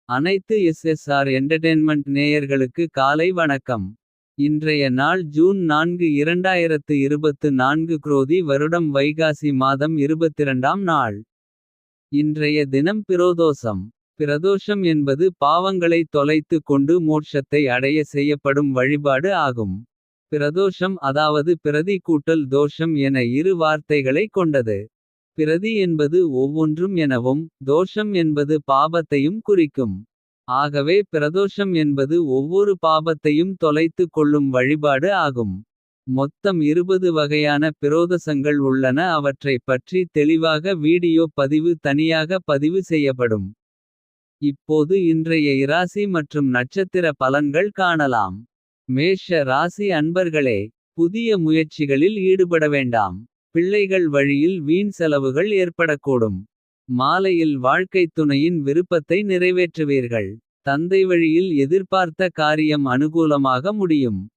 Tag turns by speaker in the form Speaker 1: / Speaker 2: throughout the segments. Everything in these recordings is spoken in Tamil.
Speaker 1: அனைத்து எஸ்எஸ்ஆர் என்டர்டெயின்மெண்ட் நேயர்களுக்கு காலை வணக்கம். இன்றைய நாள் ஜூன் 4 2024 குரோதி வருடம் வைகாசி மாதம் 22ஆம் நாள். இன்றைய தினம் பிரதோஷம். பிரதோஷம் என்பது பாவங்களை தொலைத்து கொண்டு மோட்சத்தை அடைய செய்யப்படும் வழிபாடு ஆகும். பிரதோஷம் அதாவது பிரதி கூட்டல் தோஷம் என இரு வார்த்தைகளை கொண்டது. பிரதி என்பது ஒவ்வொன்றும் எனவும் தோஷம் என்பது பாபத்தையும் குறிக்கும். ஆகவே பிரதோஷம் என்பது ஒவ்வொரு பாபத்தையும் தொலைத்து கொள்ளும் வழிபாடு ஆகும். மொத்தம் 20 வகையான பிரதோஷங்கள் உள்ளன. அவற்றைப் பற்றி தெளிவாக வீடியோ பதிவு தனியாக பதிவு செய்யப்படும். இப்போது இன்றைய இராசி மற்றும் நட்சத்திர பலன்கள் காணலாம். மேஷ ராசி அன்பர்களே, புதிய முயற்சிகளில் ஈடுபட வேண்டாம். பிள்ளைகள் வழியில் வீண் செலவுகள் ஏற்படக்கூடும். மாலையில் வாழ்க்கைத் துணையின் விருப்பத்தை நிறைவேற்றுவீர்கள். தந்தை வழியில் எதிர்பார்த்த காரியம் அனுகூலமாக முடியும்.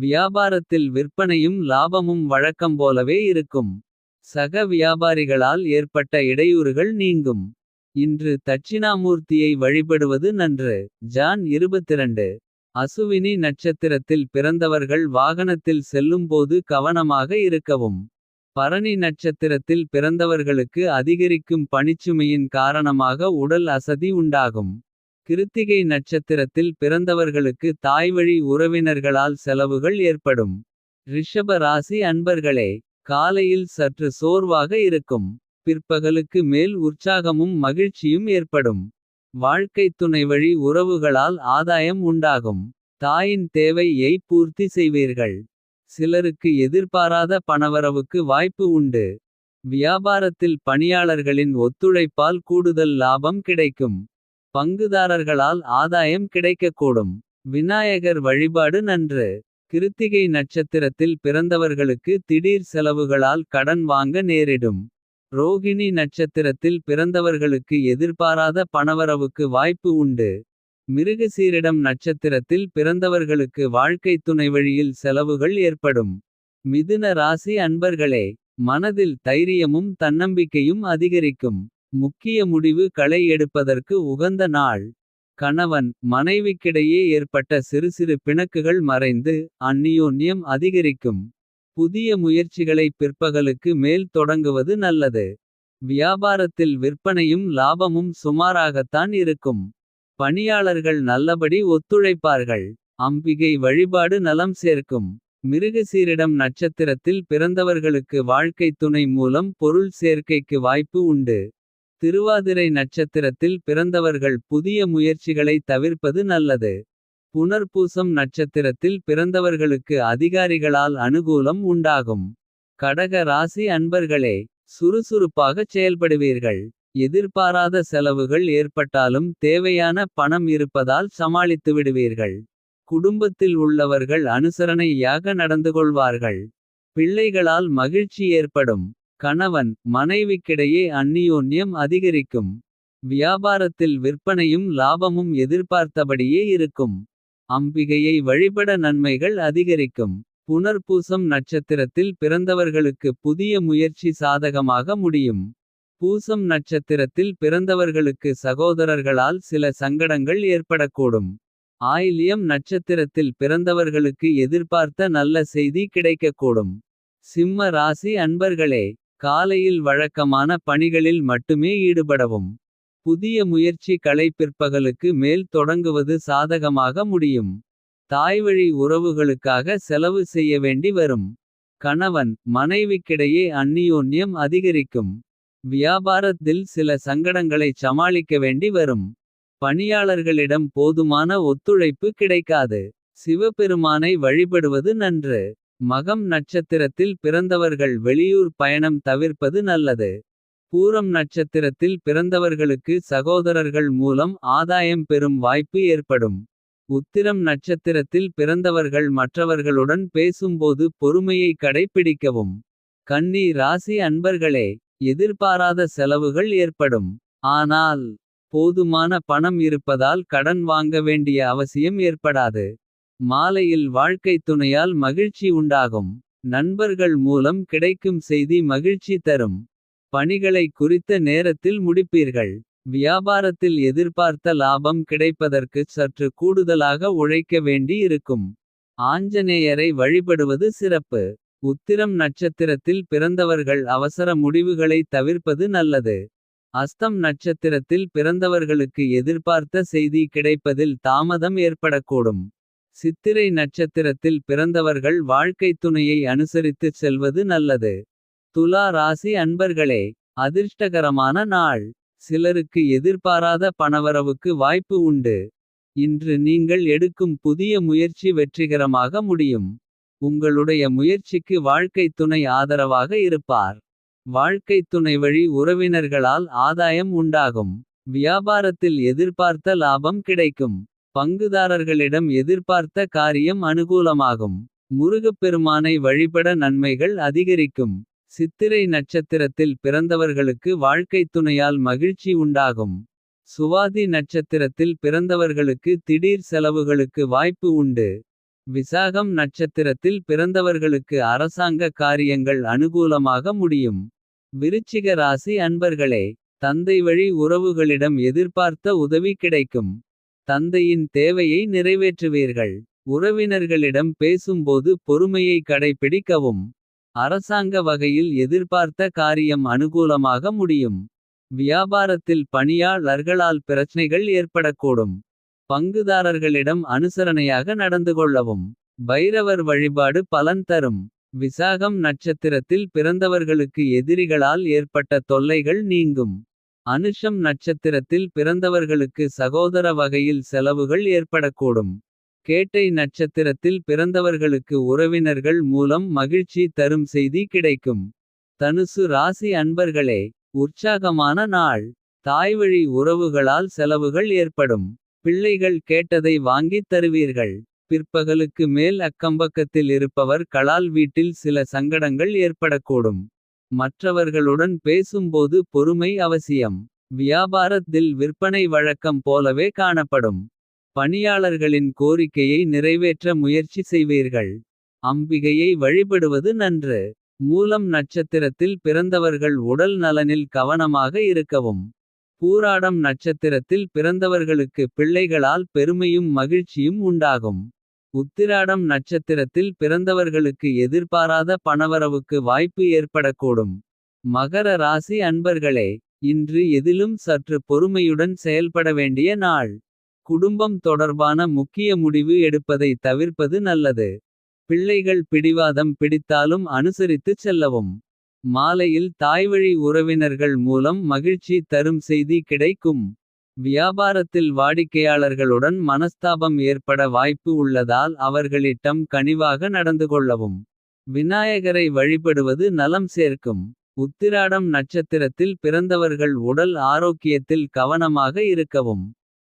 Speaker 1: வியாபாரத்தில் விற்பனையும் லாபமும் வழக்கம் போலவே இருக்கும். சக வியாபாரிகளால் ஏற்பட்ட இடையூறுகள் நீங்கும். இன்று தட்சிணாமூர்த்தியை வழிபடுவது நன்று. ஜான் 22. அசுவினி நட்சத்திரத்தில் பிறந்தவர்கள் வாகனத்தில் செல்லும்போது கவனமாக இருக்கவும். பரணி நட்சத்திரத்தில் பிறந்தவர்களுக்கு அதிகரிக்கும் பணிச்சுமையின் காரணமாக உடல் அசதி உண்டாகும். கிருத்திகை நட்சத்திரத்தில் பிறந்தவர்களுக்கு தாய்வழி உறவினர்களால் செலவுகள் ஏற்படும். ரிஷப ராசி அன்பர்களே, காலையில் சற்று சோர்வாக இருக்கும். பிற்பகலுக்கு மேல் உற்சாகமும் மகிழ்ச்சியும் ஏற்படும். வாழ்க்கைத் துணை வழி உறவுகளால் ஆதாயம் உண்டாகும். தாயின் தேவையை பூர்த்தி செய்வீர்கள். சிலருக்கு எதிர்பாராத பணவரவுக்கு வாய்ப்பு உண்டு. வியாபாரத்தில் பணியாளர்களின் ஒத்துழைப்பால் கூடுதல் லாபம் கிடைக்கும். பங்குதாரர்களால் ஆதாயம் கிடைக்கக்கூடும். விநாயகர் வழிபாடு நன்று. கிருத்திகை நட்சத்திரத்தில் பிறந்தவர்களுக்கு திடீர் செலவுகளால் கடன் வாங்க நேரிடும். ரோகிணி நட்சத்திரத்தில் பிறந்தவர்களுக்கு எதிர்பாராத பணவரவுக்கு வாய்ப்பு உண்டு. மிருகசீரிடம் நட்சத்திரத்தில் பிறந்தவர்களுக்கு வாழ்க்கைத் துணை வழியில் செலவுகள் ஏற்படும். மிதுன ராசி அன்பர்களே, மனதில் தைரியமும் தன்னம்பிக்கையும் அதிகரிக்கும். முக்கிய முடிவு களை எடுப்பதற்கு உகந்த நாள். கணவன் மனைவிக்கிடையே ஏற்பட்ட சிறு சிறு பிணக்குகள் மறைந்து அந்நியோன்யம் அதிகரிக்கும். புதிய முயற்சிகளை பிற்பகலுக்கு மேல் தொடங்குவது நல்லது. வியாபாரத்தில் விற்பனையும் லாபமும் சுமாராகத்தான் இருக்கும். பணியாளர்கள் நல்லபடி ஒத்துழைப்பார்கள். அம்பிகை வழிபாடு நலம் சேர்க்கும். மிருகசீரிடம் நட்சத்திரத்தில் பிறந்தவர்களுக்கு வாழ்க்கைத் துணை மூலம் பொருள் சேர்க்கைக்கு வாய்ப்பு உண்டு. திருவாதிரை நட்சத்திரத்தில் பிறந்தவர்கள் புதிய முயற்சிகளை தவிர்ப்பது நல்லது. புனர்பூசம் நட்சத்திரத்தில் பிறந்தவர்களுக்கு அதிகாரிகளால் அனுகூலம் உண்டாகும். கடக ராசி அன்பர்களே, சுறுசுறுப்பாகச் செயல்படுவீர்கள். எதிர்பாராத செலவுகள் ஏற்பட்டாலும் தேவையான பணம் இருப்பதால் சமாளித்து விடுவீர்கள். குடும்பத்தில் உள்ளவர்கள் அனுசரணையாக நடந்துகொள்வார்கள். பிள்ளைகளால் மகிழ்ச்சி ஏற்படும். கணவன் மனைவிக்கிடையே அந்நியோன்யம் அதிகரிக்கும். வியாபாரத்தில் விற்பனையும் லாபமும் எதிர்பார்த்தபடியே இருக்கும். அம்பிகையை வழிபட நன்மைகள் அதிகரிக்கும். புனர்பூசம் நட்சத்திரத்தில் பிறந்தவர்களுக்கு புதிய முயற்சி சாதகமாக முடியும். பூசம் நட்சத்திரத்தில் பிறந்தவர்களுக்கு சகோதரர்களால் சில சங்கடங்கள் ஏற்படக்கூடும். ஆயில்யம் நட்சத்திரத்தில் பிறந்தவர்களுக்கு எதிர்பார்த்த நல்ல செய்தி கிடைக்கக்கூடும். சிம்ம ராசி அன்பர்களே, காலையில் வழக்கமான பணிகளில் மட்டுமே ஈடுபடவும். புதிய முயற்சி களை பிற்பகலுக்கு மேல் தொடங்குவது சாதகமாக முடியும். தாய்வழி உறவுகளுக்காக செலவு செய்ய வேண்டி வரும். கணவன் மனைவிக்கிடையே அந்நியோன்யம் அதிகரிக்கும். வியாபாரத்தில் சில சங்கடங்களை சமாளிக்க வேண்டி வரும். பணியாளர்களிடம் போதுமான ஒத்துழைப்பு கிடைக்காது. சிவபெருமானை வழிபடுவது நன்று. மகம் நட்சத்திரத்தில் பிறந்தவர்கள் வெளியூர் பயணம் தவிர்ப்பது நல்லது. பூரம் நட்சத்திரத்தில் பிறந்தவர்களுக்கு சகோதரர்கள் மூலம் ஆதாயம் பெறும் வாய்ப்பு ஏற்படும். உத்திரம் நட்சத்திரத்தில் பிறந்தவர்கள் மற்றவர்களுடன் பேசும்போது பொறுமையை கடைப்பிடிக்கவும். கன்னி ராசி அன்பர்களே, எதிர்பாராத செலவுகள் ஏற்படும். ஆனால் போதுமான பணம் இருப்பதால் கடன் வாங்க வேண்டிய அவசியம் ஏற்படாது. மாலையில் வாழ்க்கைத் துணையால் மகிழ்ச்சி உண்டாகும். நண்பர்கள் மூலம் கிடைக்கும் செய்தி மகிழ்ச்சி தரும். பணிகளை குறித்த நேரத்தில் முடிப்பீர்கள். வியாபாரத்தில் எதிர்பார்த்த லாபம் கிடைப்பதற்கு சற்று கூடுதலாக உழைக்க வேண்டி இருக்கும். ஆஞ்சநேயரை வழிபடுவது சிறப்பு. உத்திரம் நட்சத்திரத்தில் பிறந்தவர்கள் அவசர முடிவுகளை தவிர்ப்பது நல்லது. அஸ்தம் நட்சத்திரத்தில் பிறந்தவர்களுக்கு எதிர்பார்த்த செய்தி கிடைப்பதில் தாமதம் ஏற்படக்கூடும். சித்திரை நட்சத்திரத்தில் பிறந்தவர்கள் வாழ்க்கைத் துணையை அனுசரித்துச் செல்வது நல்லது. துலா ராசி அன்பர்களே, அதிர்ஷ்டகரமான நாள். சிலருக்கு எதிர்பாராத பணவரவுக்கு வாய்ப்பு உண்டு. இன்று நீங்கள் எடுக்கும் புதிய முயற்சி வெற்றிகரமாக முடியும். உங்களுடைய முயற்சிக்கு வாழ்க்கைத் துணை ஆதரவாக இருப்பார். வாழ்க்கைத் துணை வழி உறவினர்களால் ஆதாயம் உண்டாகும். வியாபாரத்தில் எதிர்பார்த்த லாபம் கிடைக்கும். பங்குதாரர்களிடம் எதிர்பார்த்த காரியம் அனுகூலமாகும். முருகப்பெருமானை வழிபட நன்மைகள் அதிகரிக்கும். சித்திரை நட்சத்திரத்தில் பிறந்தவர்களுக்கு வாழ்க்கைத் துணையால் மகிழ்ச்சி உண்டாகும். சுவாதி நட்சத்திரத்தில் பிறந்தவர்களுக்கு திடீர் செலவுகளுக்கு வாய்ப்பு உண்டு. விசாகம் நட்சத்திரத்தில் பிறந்தவர்களுக்கு அரசாங்க காரியங்கள் அனுகூலமாக முடியும். விருச்சிக ராசி அன்பர்களே, தந்தை வழி உறவுகளிடம் எதிர்பார்த்த உதவி கிடைக்கும். தந்தையின் தேவையை நிறைவேற்றுவீர்கள். உறவினர்களிடம் பேசும்போது பொறுமையை கடைப்பிடிக்கவும். அரசாங்க வகையில் எதிர்பார்த்த காரியம் அனுகூலமாக முடியும். வியாபாரத்தில் பணியாளர்களால் பிரச்சனைகள் ஏற்படக்கூடும். பங்குதாரர்களிடம் அனுசரணையாக நடந்து கொள்ளவும். பைரவர் வழிபாடு பலன் தரும். விசாகம் நட்சத்திரத்தில் பிறந்தவர்களுக்கு எதிரிகளால் ஏற்பட்ட தொல்லைகள் நீங்கும். அனுஷம் நட்சத்திரத்தில் பிறந்தவர்களுக்கு சகோதர வகையில் செலவுகள் ஏற்படக்கூடும். கேட்டை நட்சத்திரத்தில் பிறந்தவர்களுக்கு உறவினர்கள் மூலம் மகிழ்ச்சி தரும் செய்தி கிடைக்கும். தனுசு ராசி அன்பர்களே, உற்சாகமான நாள். தாய்வழி உறவுகளால் செலவுகள் ஏற்படும். பிள்ளைகள் கேட்டதை வாங்கித் தருவீர்கள். பிற்பகலுக்கு மேல் அக்கம்பக்கத்தில் இருப்பவர் களால் வீட்டில் சில சங்கடங்கள் ஏற்படக்கூடும். மற்றவர்களுடன் பேசும்போது பொறுமை அவசியம். வியாபாரத்தில் விற்பனை வழக்கம் போலவே காணப்படும். பணியாளர்களின் கோரிக்கையை நிறைவேற்ற முயற்சி செய்வீர்கள். அம்பிகையை வழிபடுவது நன்று. மூலம் நட்சத்திரத்தில் பிறந்தவர்கள் உடல் நலனில் கவனமாக இருக்கவும். பூராடம் நட்சத்திரத்தில் பிறந்தவர்களுக்கு பிள்ளைகளால் பெருமையும் மகிழ்ச்சியும் உண்டாகும். உத்திராடம் நட்சத்திரத்தில் பிறந்தவர்களுக்கு எதிர்பாராத பணவரவுக்கு வாய்ப்பு ஏற்படக்கூடும். மகர ராசி அன்பர்களே, இன்று எதிலும் சற்று பொறுமையுடன் செயல்பட வேண்டிய நாள். குடும்பம் தொடர்பான முக்கிய முடிவு எடுப்பதை தவிர்ப்பது நல்லது. பிள்ளைகள் பிடிவாதம் பிடித்தாலும் அனுசரித்துச் செல்லவும். மாலையில் தாய்வழி உறவினர்கள் மூலம் மகிழ்ச்சி தரும் செய்தி கிடைக்கும். வியாபாரத்தில் வாடிக்கையாளர்களுடன் மனஸ்தாபம் ஏற்பட வாய்ப்பு உள்ளதால் அவர்களிடம் கனிவாக நடந்து கொள்ளவும். விநாயகரை வழிபடுவது நலம் சேர்க்கும். உத்திராடம் நட்சத்திரத்தில் பிறந்தவர்கள் உடல் ஆரோக்கியத்தில் கவனமாக இருக்கவும்.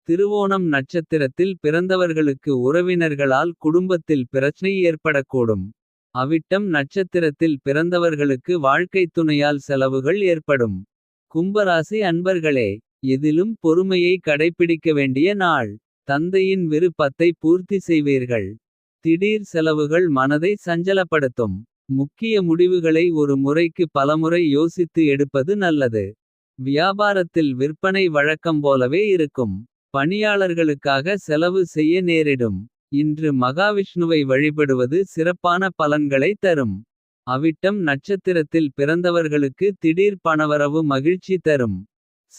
Speaker 1: திருவோணம் நட்சத்திரத்தில் பிறந்தவர்களுக்கு உறவினர்களால் குடும்பத்தில் பிரச்சனை ஏற்படக்கூடும். அவிட்டம் நட்சத்திரத்தில் பிறந்தவர்களுக்கு வாழ்க்கைத் துணையால் செலவுகள் ஏற்படும். கும்பராசி அன்பர்களே, எதிலும் பொறுமையை கடைப்பிடிக்க வேண்டிய நாள். தந்தையின் விருப்பத்தை பூர்த்தி செய்வீர்கள். திடீர் செலவுகள் மனதை சஞ்சலப்படுத்தும். முக்கிய முடிவுகளை ஒரு முறைக்கு பலமுறை யோசித்து எடுப்பது நல்லது. வியாபாரத்தில் விற்பனை வழக்கம் போலவே இருக்கும். பணியாளர்களுக்காக செலவு செய்ய நேரிடும். இன்று மகாவிஷ்ணுவை வழிபடுவது சிறப்பான பலன்களை தரும். அவிட்டம் நட்சத்திரத்தில் பிறந்தவர்களுக்கு திடீர் பணவரவு மகிழ்ச்சி தரும்.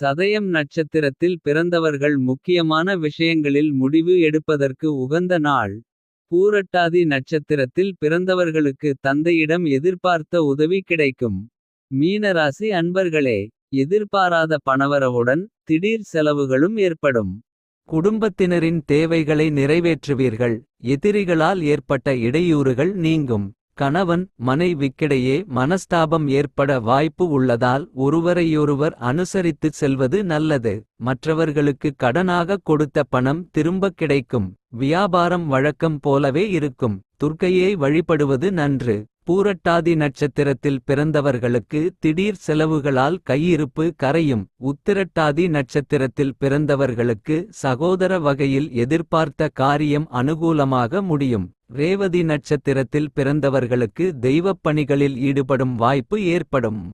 Speaker 1: சதயம் நட்சத்திரத்தில் பிறந்தவர்கள் முக்கியமான விஷயங்களில் முடிவு எடுப்பதற்கு உகந்த நாள். பூரட்டாதி நட்சத்திரத்தில் பிறந்தவர்களுக்கு தந்தையிடம் எதிர்பார்த்த உதவி கிடைக்கும். மீனராசி அன்பர்களே, எதிர்பாராத பணவரவுடன் திடீர் செலவுகளும் ஏற்படும். குடும்பத்தினரின் தேவைகளை நிறைவேற்றுவீர்கள். எதிரிகளால் ஏற்பட்ட இடையூறுகள் நீங்கும். கணவன் மனைவிக்கிடையே மனஸ்தாபம் ஏற்பட வாய்ப்பு உள்ளதால் ஒருவரையொருவர் அனுசரித்துச் செல்வது நல்லது. மற்றவர்களுக்கு கடனாக கொடுத்த பணம் திரும்பக் கிடைக்கும். வியாபாரம் வழக்கம் போலவே இருக்கும். துர்க்கையை வழிபடுவது நன்று. பூரட்டாதி நட்சத்திரத்தில் பிறந்தவர்களுக்கு திடீர் செலவுகளால் கையிருப்பு கரையும். உத்திரட்டாதி நட்சத்திரத்தில் பிறந்தவர்களுக்கு சகோதர வகையில் எதிர்பார்த்த காரியம் அனுகூலமாக முடியும். ரேவதி நட்சத்திரத்தில் பிறந்தவர்களுக்கு தெய்வப் பணிகளில் ஈடுபடும் வாய்ப்பு ஏற்படும்.